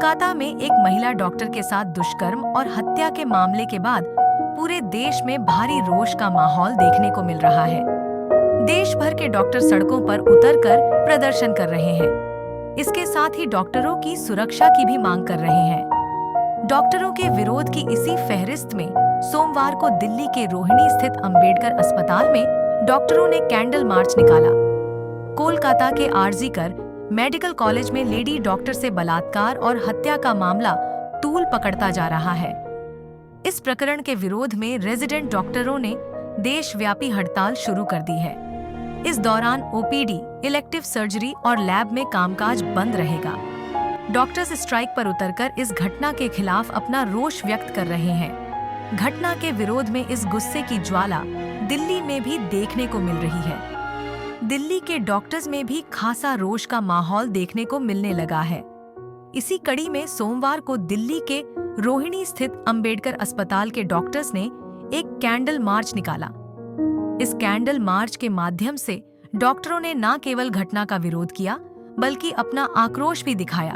कोलकाता में एक महिला डॉक्टर के साथ दुष्कर्म और हत्या के मामले के बाद पूरे देश में भारी रोष का माहौल देखने को मिल रहा है। देश भर के डॉक्टर सड़कों पर उतरकर प्रदर्शन कर रहे हैं। इसके साथ ही डॉक्टरों की सुरक्षा की भी मांग कर रहे हैं। डॉक्टरों के विरोध की इसी फहरिस्त में सोमवार को दिल्ली के रोहिणी स्थित अंबेडकर अस्पताल में डॉक्टरों ने कैंडल मार्च निकाला। कोलकाता के आरजी-कर मेडिकल कॉलेज में लेडी डॉक्टर से बलात्कार और हत्या का मामला तूल पकड़ता जा रहा है। इस प्रकरण के विरोध में रेजिडेंट डॉक्टरों ने देशव्यापी हड़ताल शुरू कर दी है। इस दौरान ओपीडी, इलेक्टिव सर्जरी और लैब में कामकाज बंद रहेगा। डॉक्टर्स स्ट्राइक पर उतरकर इस घटना के खिलाफ अपना रोष व्यक्त कर रहे हैं। घटना के विरोध में इस गुस्से की ज्वाला दिल्ली में भी देखने को मिल रही है। दिल्ली के डॉक्टर्स में भी खासा रोष का माहौल देखने को मिलने लगा है। इसी कड़ी में सोमवार को दिल्ली के रोहिणी स्थित अंबेडकर अस्पताल के डॉक्टर्स ने एक कैंडल मार्च निकाला। इस कैंडल मार्च के माध्यम से डॉक्टरों ने न केवल घटना का विरोध किया, बल्कि अपना आक्रोश भी दिखाया।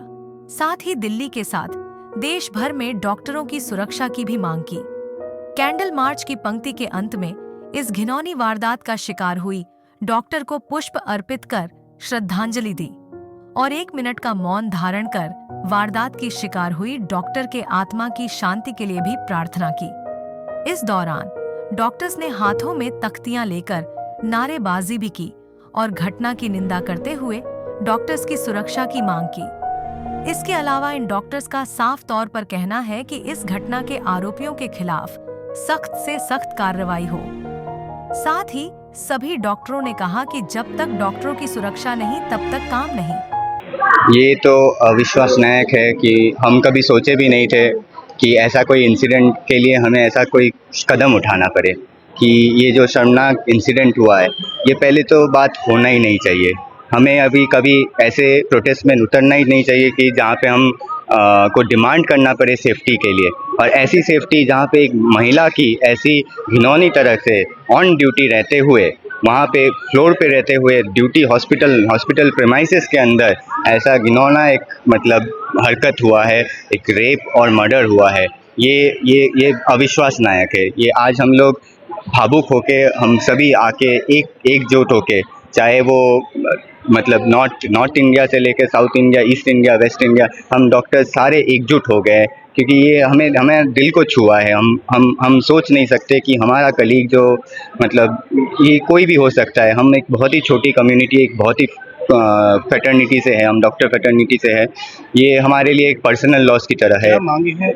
साथ ही दिल्ली के साथ देश भर में डॉक्टरों की सुरक्षा की भी मांग की। कैंडल मार्च की पंक्ति के अंत में इस घिनौनी वारदात का शिकार हुई डॉक्टर को पुष्प अर्पित कर श्रद्धांजलि दी और 1 मिनट का मौन धारण कर वारदात की शिकार हुई डॉक्टर के आत्मा की शांति के लिए भी प्रार्थना की। इस दौरान डॉक्टर्स ने हाथों में तख्तियां लेकर नारेबाजी भी की और घटना की निंदा करते हुए डॉक्टर्स की सुरक्षा की मांग की। इसके अलावा इन डॉक्टर्स का साफ तौर पर कहना है कि इस घटना के आरोपियों के खिलाफ सख्त से सख्त कार्रवाई हो। साथ ही सभी डॉक्टरों ने कहा कि जब तक डॉक्टरों की सुरक्षा नहीं, तब तक काम नहीं। ये तो अविश्वसनीय है कि हम कभी सोचे भी नहीं थे कि ऐसा कोई इंसिडेंट के लिए हमें ऐसा कोई कदम उठाना पड़े, कि ये जो शर्मनाक इंसिडेंट हुआ है, ये पहले तो बात होना ही नहीं चाहिए। हमें अभी कभी ऐसे प्रोटेस्ट में उतरना ही नहीं चाहिए कि जहाँ पे हम को डिमांड करना पड़े सेफ्टी के लिए, और ऐसी सेफ्टी जहाँ पे एक महिला की ऐसी घिनौनी तरह से ऑन ड्यूटी रहते हुए, वहाँ पे फ्लोर पे रहते हुए ड्यूटी हॉस्पिटल प्रेमाइसेस के अंदर ऐसा घिनौना एक मतलब हरकत हुआ है, एक रेप और मर्डर हुआ है। ये अविश्वसनीय है। ये आज हम लोग भावुक होके, हम सभी आके एकजुट होके, चाहे वो मतलब नॉर्थ इंडिया से लेकर south India, east India, waste India, हम डॉक्टर सारे एकजुट हो गए, क्योंकि ये हमें दिल को छुआ है। हम सोच नहीं सकते कि हमारा कलीग जो मतलब ये कोई भी हो सकता है। हम एक बहुत ही छोटी कम्युनिटी, एक बहुत ही फ्रेटर्निटी से है, हम डॉक्टर फ्रेटर्निटी से है। ये हमारे लिए एक पर्सनल लॉस की तरह है। मांगे हैं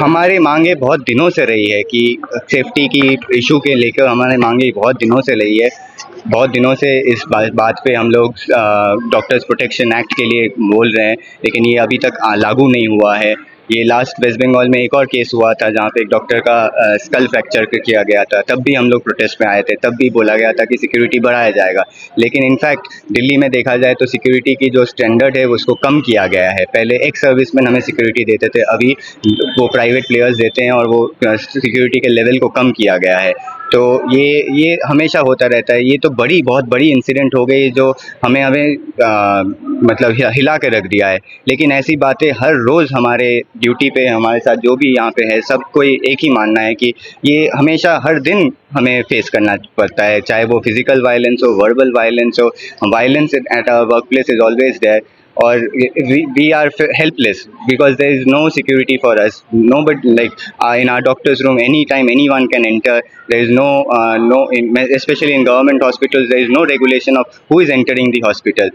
हमारी मांगे बहुत दिनों से रही है कि सेफ्टी की इशू के लेकर हमारे मांगे बहुत दिनों से रही है। बहुत दिनों से इस बात पे हम लोग डॉक्टर्स प्रोटेक्शन एक्ट के लिए बोल रहे हैं, लेकिन ये अभी तक लागू नहीं हुआ है। ये लास्ट वेस्ट बंगाल में एक और केस हुआ था जहाँ पे एक डॉक्टर का स्कल फ्रैक्चर किया गया था। तब भी हम लोग प्रोटेस्ट में आए थे, तब भी बोला गया था कि सिक्योरिटी बढ़ाया जाएगा, लेकिन इनफैक्ट दिल्ली में देखा जाए तो सिक्योरिटी की जो स्टैंडर्ड है उसको कम किया गया है। पहले एक सर्विसमैन हमें सिक्योरिटी देते थे, अभी वो प्राइवेट प्लेयर्स देते हैं और वो सिक्योरिटी के लेवल को कम किया गया है। तो ये हमेशा होता रहता है। ये तो बहुत बड़ी इंसिडेंट हो गई जो हमें मतलब हिला के रख दिया है। लेकिन ऐसी बातें हर रोज़ हमारे ड्यूटी पे हमारे साथ जो भी यहाँ पे है, सबको एक ही मानना है कि ये हमेशा हर दिन हमें फेस करना पड़ता है, चाहे वो फिजिकल वायलेंस हो, वर्बल वायलेंस हो। Violence at our work place is always there, or we are helpless because there is no security for us. Nobody, like in our doctor's room, anytime anyone can enter. There is especially in government hospitals, there is no regulation of who is entering the hospital.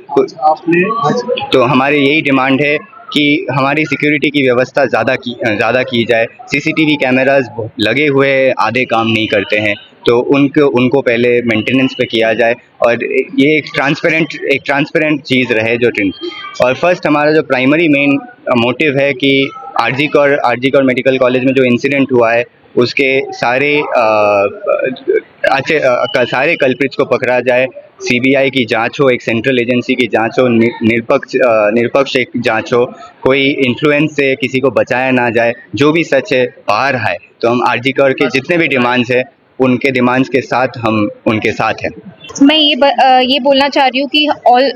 तो हमारी यही demand है कि हमारी security की व्यवस्था ज़्यादा की जाए। सीसीटीवी कैमरास लगे हुए आधे काम नहीं करते हैं, तो उनको पहले मेंटेनेंस पे किया जाए और ये एक ट्रांसपेरेंट चीज़ रहे जो और फर्स्ट हमारा जो प्राइमरी मेन मोटिव है कि आरजी-कर मेडिकल कॉलेज में जो इंसिडेंट हुआ है उसके सारे कल्प्रिट्स को पकड़ा जाए। सीबीआई की जांच हो, एक सेंट्रल एजेंसी की जांच हो, निरपक्ष एक जांच हो, कोई इन्फ्लुएंस से किसी को बचाया ना जाए। जो भी सच है बाहर है। तो हम आरजी-कर के जितने भी डिमांड्स हैं, उनके डिमांड्स के साथ हम उनके साथ हैं। मैं ये बोलना चाह रही हूँ कि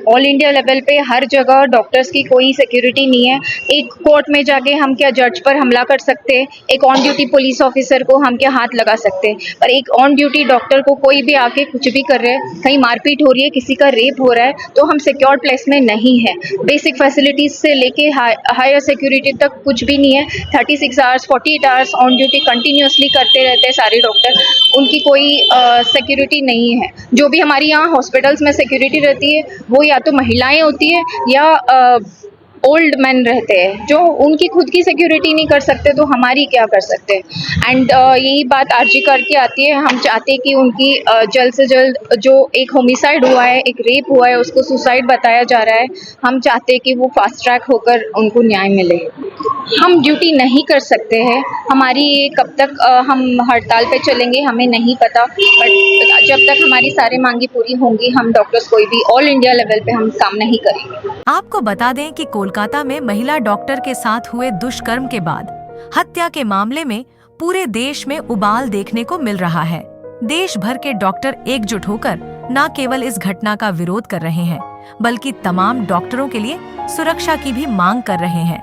ऑल इंडिया लेवल पे हर जगह डॉक्टर्स की कोई सिक्योरिटी नहीं है। एक कोर्ट में जाके हम क्या जज पर हमला कर सकते हैं, एक ऑन ड्यूटी पुलिस ऑफिसर को हम क्या हाथ लगा सकते हैं, पर एक ऑन ड्यूटी डॉक्टर को कोई भी आके कुछ भी कर रहा है, कहीं मारपीट हो रही है, किसी का रेप हो रहा है, तो हम सिक्योर प्लेस में नहीं है। बेसिक फैसिलिटीज से लेके हायर सिक्योरिटी तक कुछ भी नहीं है। 36 hours 48 hours on duty continuously करते रहते हैं सारे डॉक्टर, उनकी कोई सिक्योरिटी नहीं है। जो भी हमारी यहाँ हॉस्पिटल्स में सिक्योरिटी रहती है वो या तो महिलाएं होती है या ओल्ड मैन रहते हैं, जो उनकी खुद की सिक्योरिटी नहीं कर सकते तो हमारी क्या कर सकते हैं। एंड यही बात आरजी करके आती है। हम चाहते हैं कि उनकी जल्द से जल्द, जो एक होमिसाइड हुआ है, एक रेप हुआ है, उसको सुसाइड बताया जा रहा है, हम चाहते हैं कि वो फास्ट ट्रैक होकर उनको न्याय मिले। हम ड्यूटी नहीं कर सकते हैं, हमारी ये कब तक हम हड़ताल पे चलेंगे हमें नहीं पता, बट जब तक हमारी सारी मांगी पूरी होंगी हम डॉक्टर्स कोई भी ऑल इंडिया लेवल पे हम काम नहीं करेंगे। आपको बता दें कि कोलकाता में महिला डॉक्टर के साथ हुए दुष्कर्म के बाद हत्या के मामले में पूरे देश में उबाल देखने को मिल रहा है। देश भर के डॉक्टर एकजुट होकर न केवल इस घटना का विरोध कर रहे हैं, बल्कि तमाम डॉक्टरों के लिए सुरक्षा की भी मांग कर रहे हैं।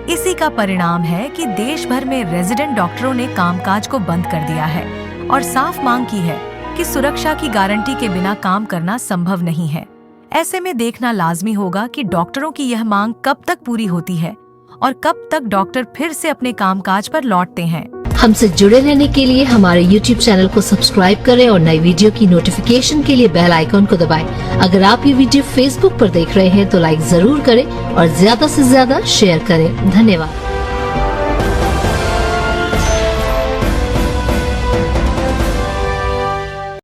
इसी का परिणाम है कि देश भर में रेजिडेंट डॉक्टरों ने कामकाज को बंद कर दिया है और साफ मांग की है कि सुरक्षा की गारंटी के बिना काम करना संभव नहीं है। ऐसे में देखना लाजमी होगा कि डॉक्टरों की यह मांग कब तक पूरी होती है और कब तक डॉक्टर फिर से अपने कामकाज पर लौटते हैं। हमसे जुड़े रहने के लिए हमारे YouTube चैनल को सब्सक्राइब करें और नई वीडियो की नोटिफिकेशन के लिए बेल आइकॉन को दबाएं। अगर आप ये वीडियो Facebook पर देख रहे हैं तो लाइक जरूर करें और ज्यादा से ज्यादा शेयर करें। धन्यवाद।